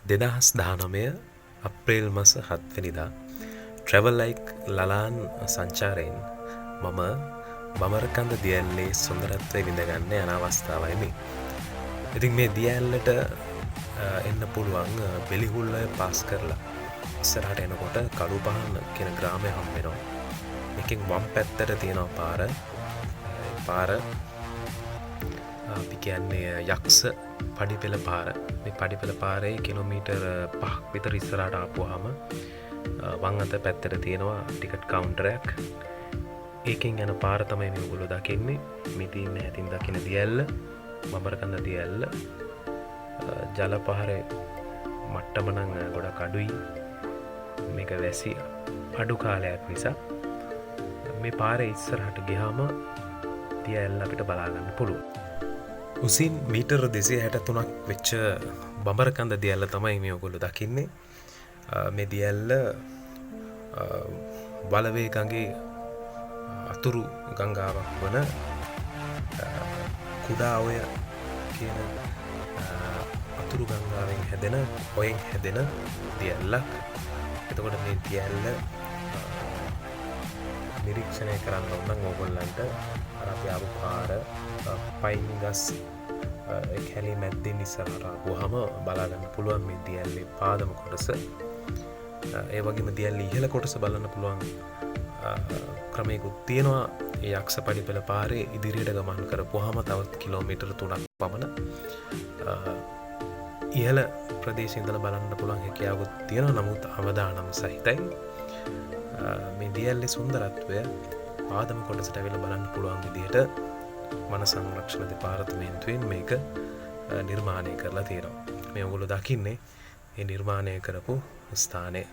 2019 අප්‍රේල් මස 7 වෙනිදා travel like ලලාන් සංචාරයෙන් මම බඹරකන්ද දියැල්ලේ සුන්දරත්වය විඳගන්න යන අවස්ථාවයි මේ. ඉතින් මේ දියැල්ලට එන්න පුළුවන් බෙලිහුල්ලය පාස් කරලා ඉස්සරහට එනකොට කළුපහන් කියන ග්‍රාමය හම්බ වෙනවා. මේකෙන් වම් පැත්තට තියෙනවා පාර අපි කියන්නේ යක්ෂ පඩිපෙළ පාර. මේ පඩිපෙළ පාරේ කිලෝමීටර් 5ක් විතර ඉස්සරහට ආපුවාම වම් අත පැත්තට තියෙනවා ටිකට් කවුන්ටරයක්. ඒකෙන් යන පාර තමයි මේ ඔයගොල්ලෝ දකින්නේ. මේ තියෙන හැටින් දකින්න දියැල්ල බඹරකන්ද දියැල්ල. ජල පහරේ මට්ටම නම් ගොඩක් අඩුයි. මේක වැසි අඩු කාලයක් නිසා මේ පාරේ ඉස්සරහට ගියාම දියැල්ල අපිට බලා ගන්න පුළුවන්. උසින් මීටර් 263ක් වෙච්ච බඹරකන්ද දියැල්ල තමයි මේ ඔයගොල්ලෝ දකින්නේ. මේ දියැල්ල වලවේ ගඟේ අතුරු ගංගාවක් වන කුඩා ඔය කියන අතුරු ගංගාවෙන් හැදෙන ඔයෙන් හැදෙන දියැල්ලක්. එතකොට මේ දියැල්ල නිරීක්ෂණය කරන්න ඕන නම් ඕගොල්ලන්ට අර අපි ආපු පාර පයින් ගස් කැලේ මැද්දෙන් ඉස්සරහට ආපුවාම බලා ගන්න පුළුවන් මේ දියැල්ලේ පාදම කොටස. ඒ වගේම දියැල්ලේ ඉහළ කොටස බලන්න පුළුවන් ක්‍රමයකුත් තියෙනවා. ඒ යක්ෂ පඩිපෙළ පාරේ ඉදිරියට ගමන් කරපුවාම තවත් කිලෝමීටර් 3ක් පමණ ඉහළ ප්‍රදේශයේ ඉඳලා බලන්න පුළුවන් හැකියාවක් තියෙනවා. නමුත් අවදානම් සහිතයි. මේ දියැල්ලේ සුන්දරත්වය පාදම කොටසට ඇවිල්ලා බලන්න පුළුවන් විදිහට වන සංරක්ෂණ දෙපාර්තමේන්තුවෙන් මේක නිර්මාණය කරලා තියෙනවා. මේ ඔයගොල්ලෝ දකින්නේ මේ නිර්මාණය කරපු ස්ථානය.